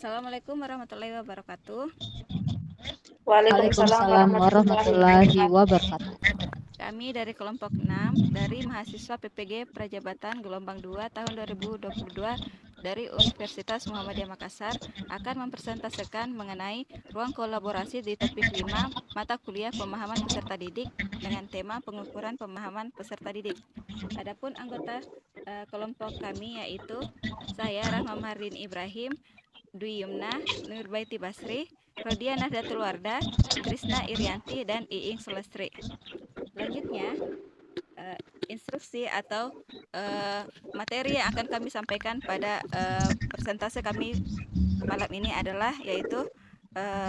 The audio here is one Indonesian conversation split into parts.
Assalamualaikum warahmatullahi wabarakatuh. Waalaikumsalam Waalaikumsalam warahmatullahi warahmatullahi wabarakatuh. wabarakatuh. Kami dari kelompok 6 dari mahasiswa PPG Prajabatan Gelombang 2 tahun 2022 dari Universitas Muhammadiyah Makassar akan mempresentasikan mengenai ruang kolaborasi di topik 5 mata kuliah pemahaman peserta didik dengan tema pengukuran pemahaman peserta didik. Adapun anggota kelompok kami yaitu saya Rahma Mahdin Ibrahim, Dwi Yumna, Nurbaiti Basri, Rodia Nahdlatul Wardah, Trisna Irianti, dan Iing Sulastri. Selanjutnya, instruksi atau materi yang akan kami sampaikan pada presentase kami malam ini adalah yaitu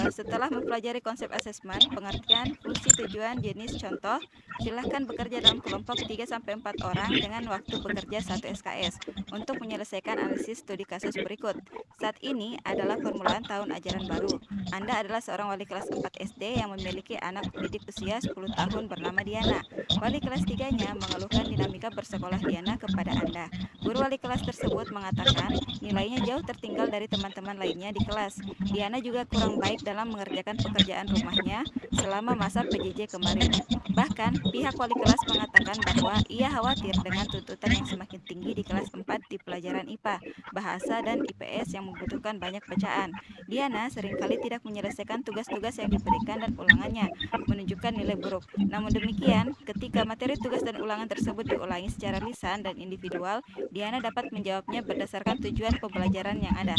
setelah mempelajari konsep asesmen, pengertian, fungsi, tujuan, jenis, contoh, silakan bekerja dalam kelompok 3-4 orang dengan waktu bekerja 1 SKS untuk menyelesaikan analisis studi kasus berikut. Saat ini adalah permulaan tahun ajaran baru. Anda adalah seorang wali kelas 4 SD yang memiliki anak didik usia 10 tahun bernama Diana. Wali kelas 3-nya mengeluhkan dinamika bersekolah Diana kepada Anda. Guru wali kelas tersebut mengatakan nilainya jauh tertinggal dari teman-teman lainnya di kelas. Diana juga kurang baik dalam mengerjakan pekerjaan rumahnya selama masa PJJ kemarin. Bahkan, pihak wali kelas mengatakan bahwa ia khawatir dengan tuntutan yang semakin tinggi di kelas 4 di pelajaran IPA, bahasa, dan IPS yang membutuhkan banyak bacaan. Diana seringkali tidak menyelesaikan tugas-tugas yang diberikan dan ulangannya menunjukkan nilai buruk. Namun demikian, ketika materi tugas dan ulangan tersebut diulangi secara lisan dan individual, Diana dapat menjawabnya berdasarkan tujuan pembelajaran yang ada.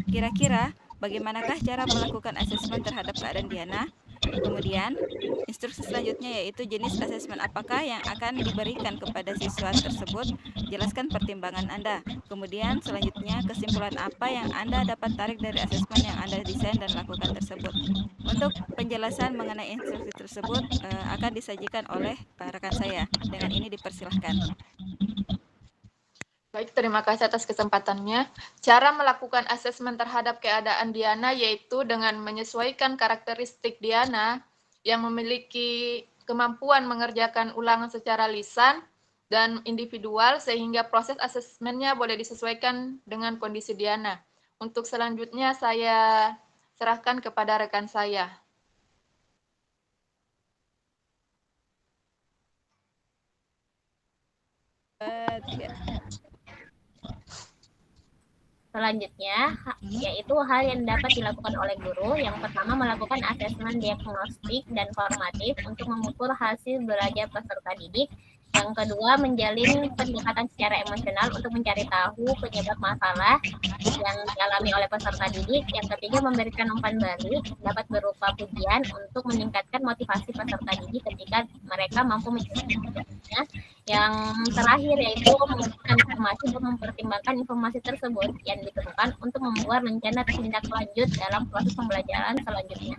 Kira-kira bagaimanakah cara melakukan asesmen terhadap keadaan Diana? Kemudian, instruksi selanjutnya yaitu jenis asesmen apakah yang akan diberikan kepada siswa tersebut. Jelaskan pertimbangan Anda. Kemudian, selanjutnya kesimpulan apa yang Anda dapat tarik dari asesmen yang Anda desain dan lakukan tersebut. Untuk penjelasan mengenai instruksi tersebut akan disajikan oleh rekan saya. Dengan ini dipersilahkan. Baik, terima kasih atas kesempatannya. Cara melakukan asesmen terhadap keadaan Diana yaitu dengan menyesuaikan karakteristik Diana yang memiliki kemampuan mengerjakan ulangan secara lisan dan individual sehingga proses asesmennya boleh disesuaikan dengan kondisi Diana. Untuk selanjutnya saya serahkan kepada rekan saya. Selanjutnya, yaitu hal yang dapat dilakukan oleh guru. Yang pertama, melakukan asesmen diagnostik dan formatif untuk mengukur hasil belajar peserta didik. Yang kedua, menjalin pendekatan secara emosional untuk mencari tahu penyebab masalah yang dialami oleh peserta didik. Yang ketiga, memberikan umpan balik dapat berupa pujian untuk meningkatkan motivasi peserta didik ketika mereka mampu menjalankannya. Yang terakhir yaitu mengumpulkan informasi untuk mempertimbangkan informasi tersebut yang ditemukan untuk membuat rencana tindak lanjut dalam proses pembelajaran selanjutnya.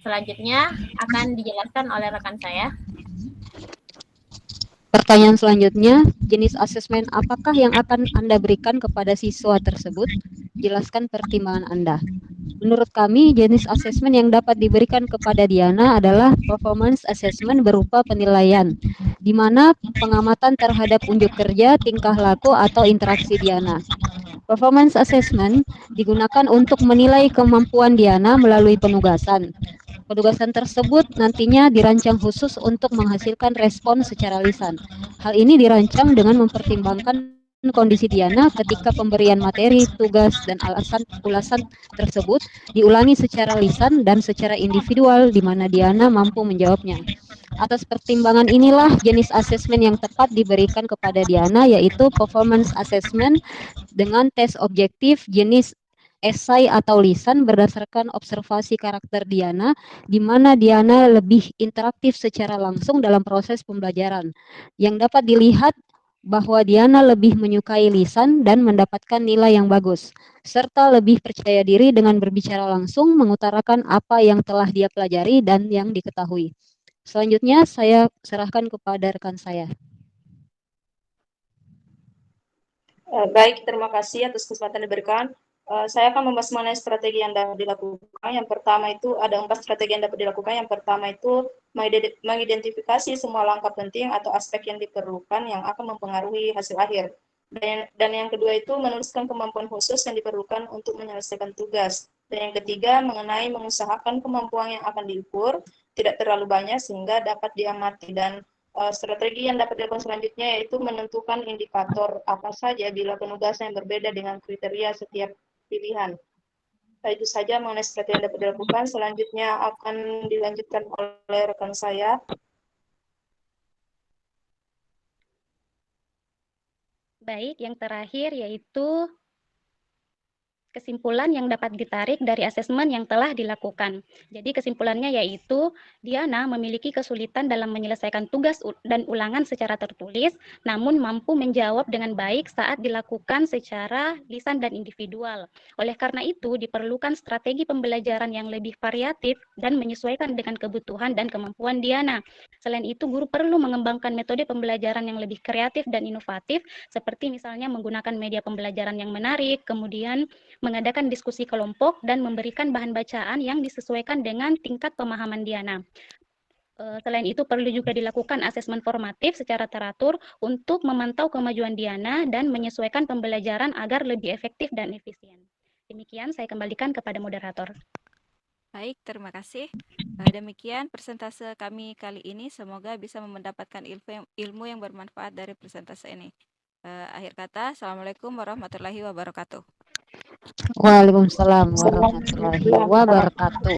Selanjutnya akan dijelaskan oleh rekan saya. Pertanyaan selanjutnya, jenis asesmen apakah yang akan Anda berikan kepada siswa tersebut? Jelaskan pertimbangan Anda. Menurut kami, jenis asesmen yang dapat diberikan kepada Diana adalah performance assessment berupa penilaian, di mana pengamatan terhadap unjuk kerja, tingkah laku, atau interaksi Diana. Performance assessment digunakan untuk menilai kemampuan Diana melalui penugasan. Penugasan tersebut nantinya dirancang khusus untuk menghasilkan respon secara lisan. Hal ini dirancang dengan mempertimbangkan kondisi Diana ketika pemberian materi, tugas, dan ulasan tersebut diulangi secara lisan dan secara individual di mana Diana mampu menjawabnya. Atas pertimbangan inilah jenis asesmen yang tepat diberikan kepada Diana yaitu performance assessment dengan tes objektif jenis esai atau lisan berdasarkan observasi karakter Diana, di mana Diana lebih interaktif secara langsung dalam proses pembelajaran. Yang dapat dilihat bahwa Diana lebih menyukai lisan dan mendapatkan nilai yang bagus, serta lebih percaya diri dengan berbicara langsung, mengutarakan apa yang telah dia pelajari dan yang diketahui. Selanjutnya, saya serahkan kepada rekan saya. Baik, terima kasih atas kesempatan diberikan. Saya akan membahas mengenai strategi yang dapat dilakukan. Yang pertama itu ada 4 strategi yang dapat dilakukan. Yang pertama itu mengidentifikasi semua langkah penting atau aspek yang diperlukan yang akan mempengaruhi hasil akhir. Dan yang kedua itu menuliskan kemampuan khusus yang diperlukan untuk menyelesaikan tugas. Dan yang ketiga mengenai mengusahakan kemampuan yang akan diukur tidak terlalu banyak sehingga dapat diamati. Dan strategi yang dapat dilakukan selanjutnya yaitu menentukan indikator apa saja bila penugasan yang berbeda dengan kriteria setiap pilihan. Itu saja mengenai strategi yang dapat dilakukan. Selanjutnya akan dilanjutkan oleh rekan saya. Baik, yang terakhir yaitu kesimpulan yang dapat ditarik dari asesmen yang telah dilakukan. Jadi kesimpulannya yaitu Diana memiliki kesulitan dalam menyelesaikan tugas dan ulangan secara tertulis, namun mampu menjawab dengan baik saat dilakukan secara lisan dan individual. Oleh karena itu, diperlukan strategi pembelajaran yang lebih variatif dan menyesuaikan dengan kebutuhan dan kemampuan Diana. Selain itu, guru perlu mengembangkan metode pembelajaran yang lebih kreatif dan inovatif, seperti misalnya menggunakan media pembelajaran yang menarik, kemudian mengadakan diskusi kelompok, dan memberikan bahan bacaan yang disesuaikan dengan tingkat pemahaman Diana. Selain itu, perlu juga dilakukan asesmen formatif secara teratur untuk memantau kemajuan Diana dan menyesuaikan pembelajaran agar lebih efektif dan efisien. Demikian, saya kembalikan kepada moderator. Baik, terima kasih. Demikian presentase kami kali ini. Semoga bisa mendapatkan ilmu yang bermanfaat dari presentase ini. Akhir kata, Assalamualaikum warahmatullahi wabarakatuh. Waalaikumsalam warahmatullahi wabarakatuh.